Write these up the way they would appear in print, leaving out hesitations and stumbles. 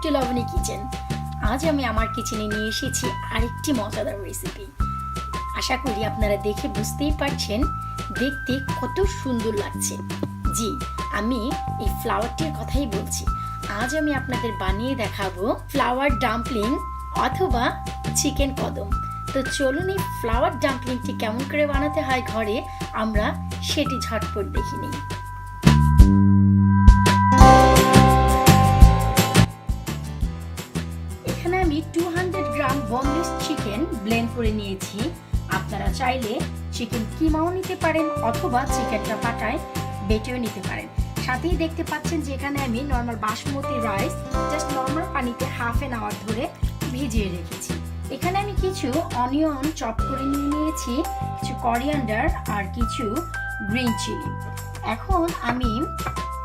Back to লবণী kitchen. আজ আমি আমার কিচেনে নিয়ে এসেছি আরেকটি মজাদার রেসিপি। আশা করি আপনারা দেখে বুঝতেই পারছেন দেখতে কত সুন্দর লাগছে। জি, আমি এই ফ্লাওয়ারটির কথাই বলছি। আজ আমি আপনাদের বানিয়ে দেখাবো ফ্লাওয়ার ডাম্পলিং অথবা চিকেন কদম। তো চলুন এই ফ্লাওয়ার ডাম্পলিংটি কেমন করে বানাতে হয় ঘরে আমরা সেটি ঝটপট দেখে নিই। এখানে আমি 200 গ্রাম বোনলেস চিকেন ব্লেন্ড করে নিয়েছি। আপনারা চাইলে চিকেন কিমাও নিতে পারেন অথবা চিকেনটা পাটায় বেটেও নিতে পারেন। সাথেই দেখতে পাচ্ছেন যে এখানে আমি normal basmati rice just normal পানিতে হাফ অ্যান আওয়ার ধরে ভিজিয়ে রেখেছি। এখানে আমি কিছু অনিয়ন চপ করে নিয়েছি, কিছু করিয়ান্ডার আর কিছু গ্রিন চিলি। এখন আমি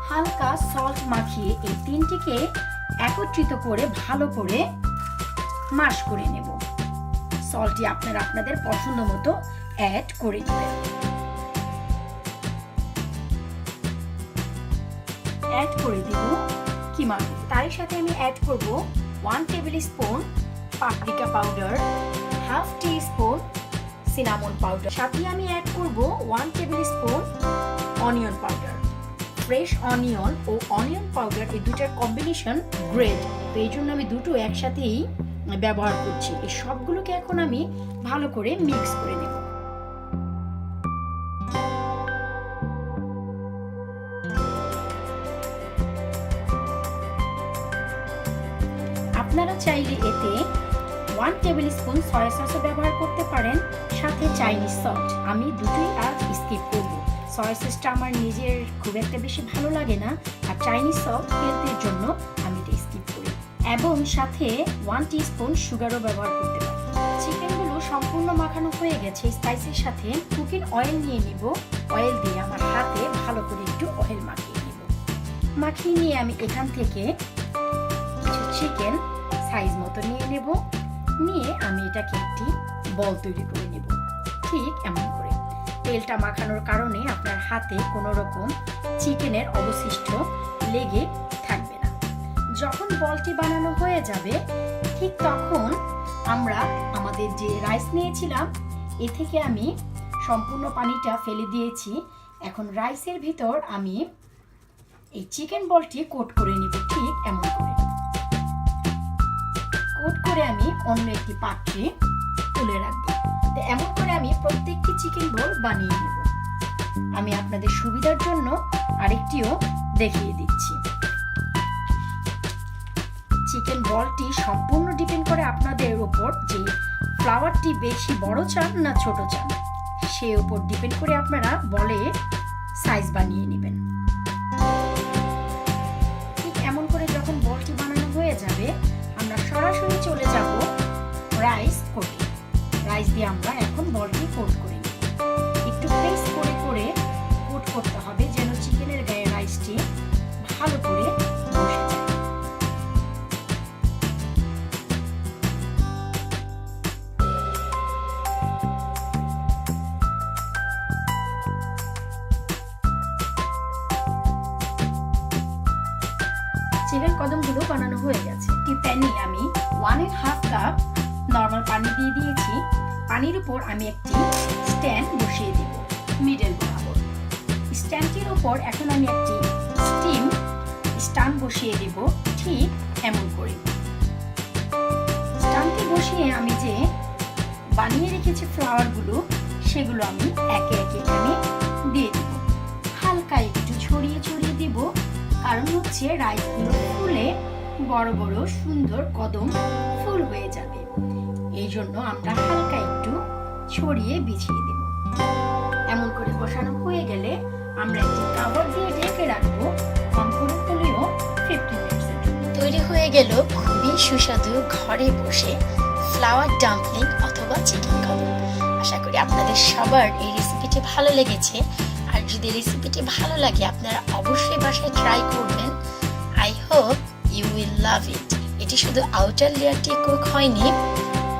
হালকা সল্ট মাখিয়ে এই তিনটিকে একত্রিত করে ভালো করে মাশ করে নেব। সল্টটি আপনারা আপনাদের পছন্দ মতো অ্যাড করে নেবেন। অ্যাড করে দেব কিমা। তার সাথে আমি অ্যাড করব 1 tablespoon paprika powder, half teaspoon cinnamon powder, সাথে আমি অ্যাড করব 1 tablespoon onion powder. Fresh onion ও অনিয়ন পাউডার এই দুটার কম্বিনেশন গ্রেট, তো এই জন্য আমি দুটো একসাথেই ব্যবহার করছি। এই সবগুলোকে এখন আমি ভালো করে মিক্স করে নেব। আপনারা চাইলে এতে 1 টেবিল স্পুন সয়া সসও ব্যবহার করতে পারেন, সাথে চাইনিজ সল্ট। আমি দুটোই আজ স্কিপ করব। সয়া সসটা আমার নিজের খুব একটা বেশি ভালো লাগে না, আর চাইনিজ সল্ট হেলথের জন্য আমি এটা স্কিপ করি। এবং সাথে 1 টিস্পুন সুগারও ব্যবহার করতে পারি। চিকেনগুলো সম্পূর্ণ মাখানো হয়ে গেছে। স্পাইসের সাথে কুকিং অয়েল নিয়ে নিব। অয়েল দিয়ে আমার হাতে ভালো করে একটু অয়েল মাখিয়ে নিব। মাখিয়ে নিয়ে আমি এখান থেকে কিছু চিকেন সাইজ মতো নিয়ে নেব। নিয়ে আমি এটাকে একটি বল তৈরি করে নেব, ঠিক এমন করে। তেলটা মাখানোর কারণে আপনার হাতে কোনো রকম চিকেনের অবশিষ্ট লেগে থাকবে না। যখন বলটি বানানো হয়ে যাবে ঠিক তখন আমরা আমাদের যে রাইস নিয়েছিলাম এ থেকে আমি সম্পূর্ণ পানিটা ফেলে দিয়েছি। এখন রাইসের ভিতর আমি এই চিকেন বলটি কোট করে নিব, ঠিক এমন করে। কোট করে আমি অন্য একটি পাত্রে তুলে রাখবো। তো এমন করে আমি প্রত্যেকটি চিকেন বল বানিয়ে নেব। আমি আপনাদের সুবিধার জন্য আরেকটিও দেখিয়ে দিচ্ছি। চিকেন বলটি সম্পূর্ণ ডিপেন্ড করে আপনাদের উপর যে ফ্লাওয়ারটি বেশি বড় চান না ছোট চান, সেই উপর ডিপেন্ড করে আপনারা বলে সাইজ বানিয়ে নেবেন। ঠিক এমন করে যখন বলটি বানানো হয়ে যাবে আমরা সরাসরি চলে যাব রাইস কোটে। রাইস দিয়ে আমরা এখন বলটি কোট করে নিই। একটু প্রেস করে করে কোট করতে হবে যেন চিকেনের গায়ে রাইসটি ভালো করে বসে যায়। চিকেন কদমগুলো বানানো হয়ে গেছে। একটি প্যানে আমি 1.5 কাপ নর্মাল পানি দিয়ে দিয়েছি। পানির উপর আমি একটি স্ট্যান্ড বসিয়ে দিব মিডল বরাবর। স্ট্যান্ডটির উপর এখন আমি একটি স্ট্যান্ড বসিয়ে দেব, ঠিক এমন করে। স্ট্যান্ডটি বসিয়ে আমি যে বানিয়ে রেখেছি ফ্লাওয়ারগুলো সেগুলো আমি একে একে এখানে দিয়ে দেব। হালকা একটু ছড়িয়ে ছড়িয়ে দিব, কারণ হচ্ছে রাইসগুলো ফুলে বড় বড় সুন্দর কদম ফুল হয়ে যাবে। এই জন্য আমরা হালকা একটু ছড়িয়ে বিছিয়ে দেব। এমন করে বসানো হয়ে গেলে আমরা একটি কভার দিয়ে ঢেকে রাখবো কম করে হলেও 15 মিনিটের জন্য। তৈরি হয়ে গেল খুবই সুস্বাদু ঘরে বসে ফ্লাওয়ার ডাম্পলিং অথবা চিকেন কদম। আশা করি আপনাদের সবার এই রেসিপিটি ভালো লেগেছে। আর যদি রেসিপিটি ভালো লাগে আপনারা অবশ্যই বাসায় ট্রাই করবেন। I hope you will love it. এটি শুধু আউটার লেয়ারটি কুক হয়নি,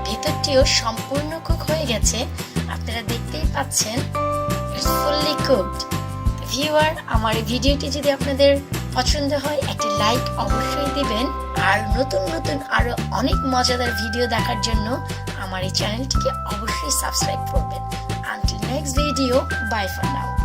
ভেতরটিও সম্পূর্ণ কুক হয়ে গেছে। আপনারা দেখতেই পাচ্ছেন ইটস ফুললি কুকড। ভিউয়ার, আমার এই ভিডিওটি যদি আপনাদের পছন্দ হয় একটি লাইক অবশ্যই দিবেন। আর নতুন নতুন আরো অনেক মজাদার ভিডিও দেখার জন্য আমার এই চ্যানেলটিকে অবশ্যই সাবস্ক্রাইব করবেন। Until next video, bye for now.